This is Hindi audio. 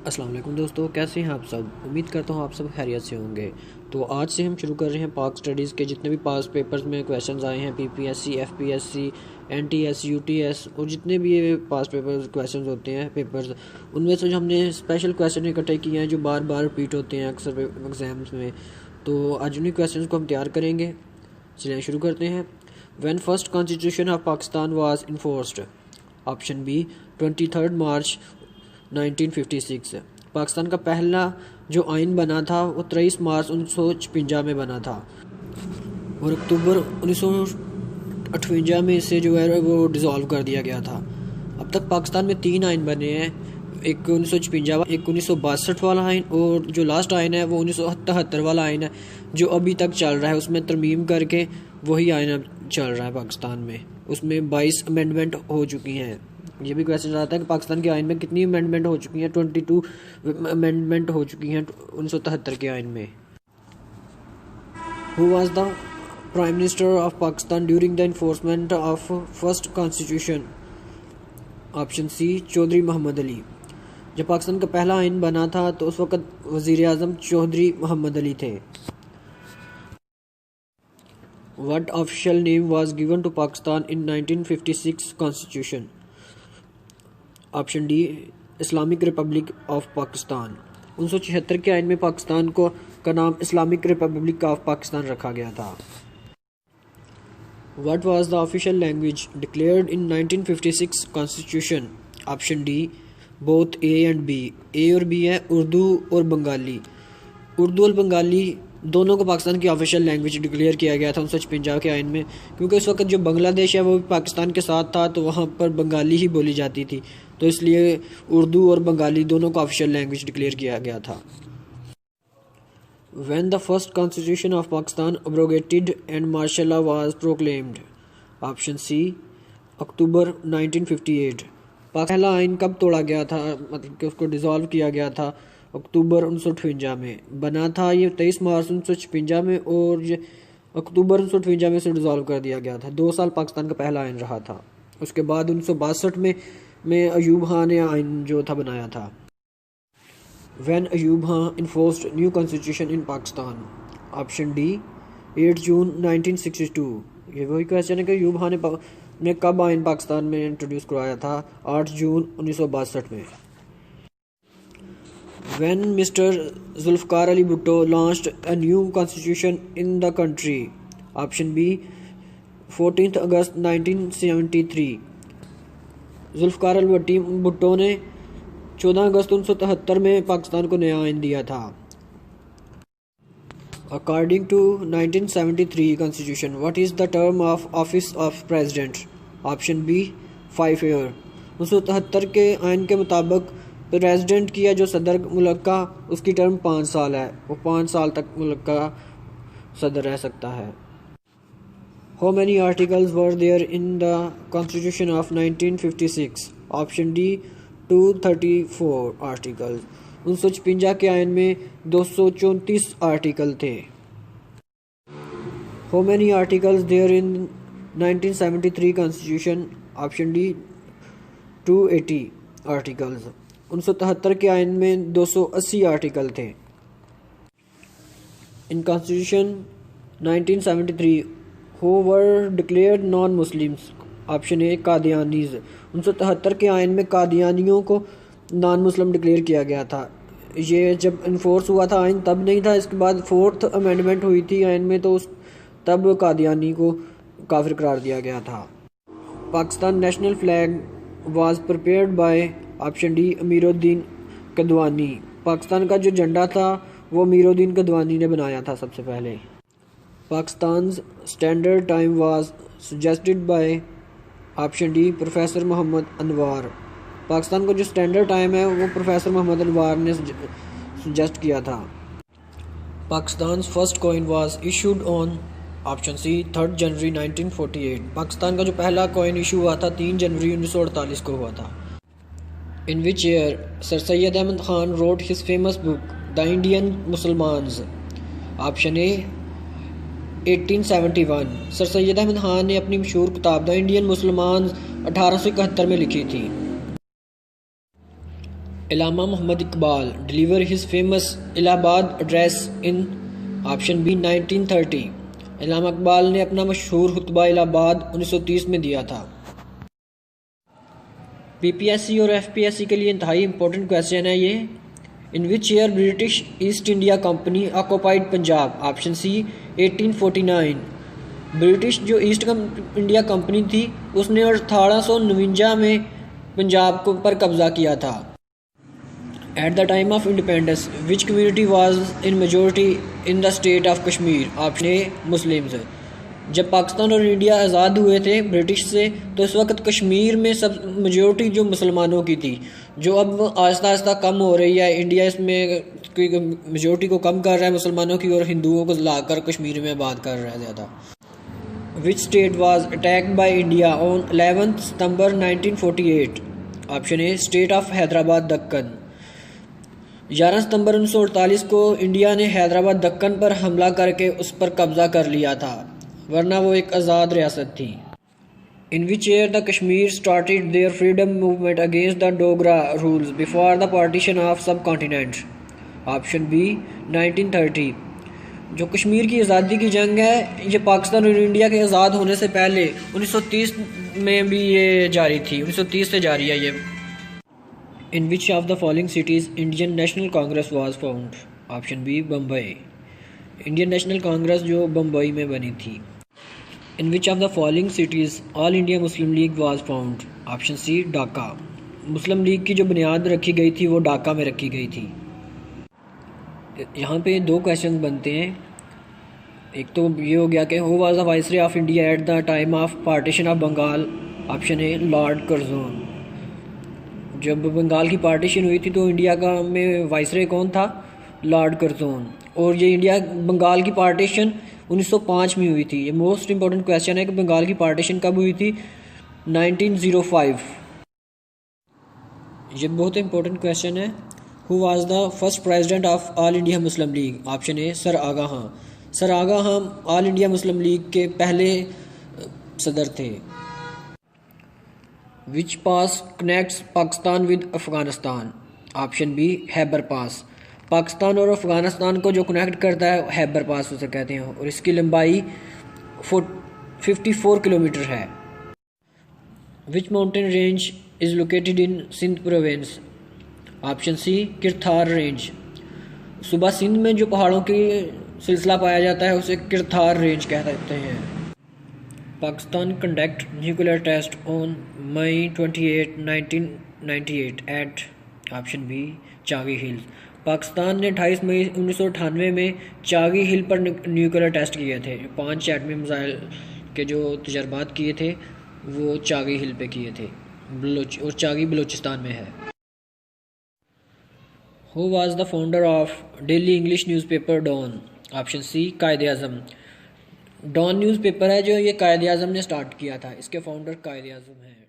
अस्सलाम वालेकुम दोस्तों, कैसे हैं आप सब। उम्मीद करता हूँ आप सब खैरियत से होंगे। तो आज से हम शुरू कर रहे हैं पाक स्टडीज़ के जितने भी पास पेपर्स में क्वेश्चंस आए हैं, पीपीएससी, एफपीएससी, एनटीएस, यूटीएस और जितने भी ये पास पेपर क्वेश्चंस होते हैं पेपर्स, उनमें से जो हमने स्पेशल क्वेश्चन इकट्ठे किए हैं जो बार बार रिपीट होते हैं अक्सर एग्ज़ाम्स में। तो आज उन्हीं क्वेश्चन को हम तैयार करेंगे। चलिए शुरू करते हैं। When first constitution of Pakistan was enforced. Option B 23 March 1956। Pakistan का पहला जो आइन बना था वो 23 मार्च 1956 में बना था और अक्टूबर 1958 में इसे जो है वो डिज़ोल्व कर दिया गया था। अब तक पाकिस्तान में 3 आइन बने हैं, एक 1956, एक 1962 वाला आइन और जो लास्ट आइन है वो 1973 वाला आइन है जो अभी तक चल रहा है। उसमें तरमीम करके वही आइन अब चल रहा है पाकिस्तान में। उसमें 22 अमेंडमेंट हो चुकी हैं। ये भी क्वेश्चन आता है कि पाकिस्तान के आइन में कितनी अमेंडमेंट हो चुकी हैं। 22 अमेंडमेंट हो चुकी हैं 1973 के आइन में। Who was the prime minister of Pakistan during the enforcement of first constitution. Option C Chaudhry Mohammad Ali. जब पाकिस्तान का पहला आइन बना था तो उस वक्त वज़ीर आज़म चौधरी मोहम्मद अली थे। What official name was given to Pakistan in 1956 Constitution? Option D Islamic Republic of Pakistan. 1976 के आइन में पाकिस्तान का नाम इस्लामिक रिपब्लिक ऑफ पाकिस्तान रखा गया था। What was the official language declared in 1956 Constitution? Option D both A and B। A और B है उर्दू और बंगाली। उर्दू और बंगाली दोनों को पाकिस्तान की ऑफिशियल लैंग्वेज डिक्लेयर किया गया था 1956 के आइन में, क्योंकि उस वक्त जो बांग्लादेश है वो भी पाकिस्तान के साथ था तो वहाँ पर बंगाली ही बोली जाती थी, तो इसलिए उर्दू और बंगाली दोनों को ऑफिशियल लैंग्वेज डिक्लेयर किया गया था। When the first constitution of Pakistan abrogated and martial law was proclaimed? Option C October 1958। पहला आइन कब तोड़ा गया था, मतलब कि उसको डिज़ोल्व किया गया था अक्टूबर 1958 में। बना था ये 23 मार्च 1956 में और ये अक्टूबर 1958 में से डिज़ोल्व कर दिया गया था। 2 साल पाकिस्तान का पहला आइन रहा था। उसके बाद 1962 में अयूब खां ने आइन जो था बनाया था। When Ayub Khan enforced new constitution in Pakistan. Option D 8 जून 1962। ये वही क्वेश्चन है कि अयूब खां ने कब आइन पाकिस्तान में इंट्रोड्यूस कराया था। 8 जून 1962 में। When Mr. Zulfikar Ali Bhutto launched a new constitution in the country? Option B 14 अगस्त 1973। जुल्फ़िकार अली भुट्टो ने 14 अगस्त 1973 में पाकिस्तान को नया आइन दिया था। According to 1973 Constitution, what is the term of office of President? Option B 5 year। 1973 के आइन के मुताबिक प्रेसिडेंट की या जो सदर मुल्क का उसकी टर्म 5 साल है, वो 5 साल तक मुल्क का सदर रह सकता है। How many articles were there in the Constitution of 1956? Option D 234 articles. 1956 के आइन में 234 आर्टिकल थे। How many articles there in 1973 Constitution? Option D 280 articles. 1973 के आइन में 280 आर्टिकल थे। In constitution 1973 who were declared non Muslims. Option A Qadianis. 1973 के आइन में कादियानियों को नॉन मुस्लिम डिक्लेयर किया गया था। ये जब इन्फोर्स हुआ था आइन तब नहीं था, इसके बाद 4th अमेंडमेंट हुई थी आइन में तो तब कादियानी को काफिर करार दिया गया था। Pakistan national flag was prepared by option D Amiruddin Kadwani. Pakistan का जो झंडा था वो अमीरुद्दीन कदवानी ने बनाया था सबसे पहले। Pakistan standard time was suggested by option D professor Mohammad Anwar. Pakistan का जो स्टैंडर्ड टाइम है वो प्रोफेसर मोहम्मद अनवार ने सजेस्ट किया था। Pakistan first coin was issued on option C 3 January 1948। Pakistan का जो पहला कॉइन इशू हुआ था 3 जनवरी 1948 को हुआ था। In which year Sir Syed Ahmad Khan wrote his famous book The Indian Muslimans? Option A 1871। Sir Syed Ahmad Khan ने अपनी मशहूर किताब द इंडियन मुसलमान 1871 में लिखी थी। Allama Muhammad Iqbal deliver his famous Allahabad address in option B 1930। Allama Iqbal ने अपना मशहूर खुतबा इलाहाबाद 1930 में दिया था। पीपीएससी और एफपीएससी के लिए इंतहाई इंपॉर्टेंट क्वेश्चन है ये। In which year British East India company occupied Punjab? Option C 1849। British जो ईस्ट इंडिया कंपनी थी उसने 1849 में पंजाब को पर कब्जा किया था। Eight the time of independence which community was in majority in the state of Kashmir? Option A Muslims. जब पाकिस्तान और इंडिया आज़ाद हुए थे ब्रिटिश से तो इस वक्त कश्मीर में सब मेजोरिटी जो मुसलमानों की थी, जो अब आहिस्ता आहिस्ता कम हो रही है। इंडिया इसमें मेजोरिटी को कम कर रहा है मुसलमानों की, और हिंदुओं को लाकर कश्मीर में आबाद कर रहा है ज़्यादा। Which state was attacked by India on 11 September 1948? Option A state of Hyderabad Deccan. 11 सितंबर 1948 को इंडिया ने हैदराबाद दक्कन पर हमला करके उस पर कब्जा कर लिया था, वरना वो एक आज़ाद रियासत थी। In which year the Kashmir started their freedom movement against the Dogra rules before the partition of subcontinent? Option B 1930। जो कश्मीर की आज़ादी की जंग है ये पाकिस्तान और इंडिया के आज़ाद होने से पहले 1930 में भी ये जारी थी, 1930 से जारी है ये। In which of the following cities Indian National Congress was found? Option B Bombay. Indian National Congress जो बम्बई में बनी थी। In which of the following cities All India Muslim League was found? Option C Dhaka. Muslim League की जो बुनियाद रखी गई थी वो ढाका में रखी गई थी। यहाँ पे दो क्वेश्चन बनते हैं। एक तो ये हो गया कि who was the viceroy of India at the time of partition of Bengal? Option A lord Curzon. जब बंगाल की पार्टीशन हुई थी तो इंडिया का में वाइसरॉय कौन था? Lord Curzon. और ये इंडिया बंगाल की पार्टीशन 1905 में हुई थी। ये मोस्ट इंपॉर्टेंट क्वेश्चन है कि बंगाल की पार्टीशन कब हुई थी? 1905। ये बहुत इंपॉर्टेंट क्वेश्चन है। Who was the first president of All India Muslim League? Option A sir Aga Khan. Sir Aga Khan All India Muslim League के पहले सदर थे। Which pass connects Pakistan with Afghanistan? Option B Khyber pass. Pakistan और अफगानिस्तान को जो कनेक्ट करता है हैबर पास उसे कहते हैं, और इसकी लंबाई 54 किलोमीटर है। Which mountain range is located in Sindh province? Option C Kirthar range. सूबा सिंध में जो पहाड़ों की सिलसिला पाया जाता है उसे किरथार रेंज कहते हैं। Pakistan conduct nuclear test on May 28, 1998 at option B Chagai hills. Pakistan ने 28 मई 1998 में चागी हिल पर न्यूक्लियर टेस्ट किए थे। 5 एटमी मिसाइल के जो तजर्बात किए थे वो चागी हिल पे किए थे, और चागी बलूचिस्तान में है। Who was the founder of daily English newspaper Dawn? Option C Quaid e Azam. Don newspaper है जो ये कायदे आज़म ने स्टार्ट किया था, इसके फाउंडर कायदे आज़म हैं।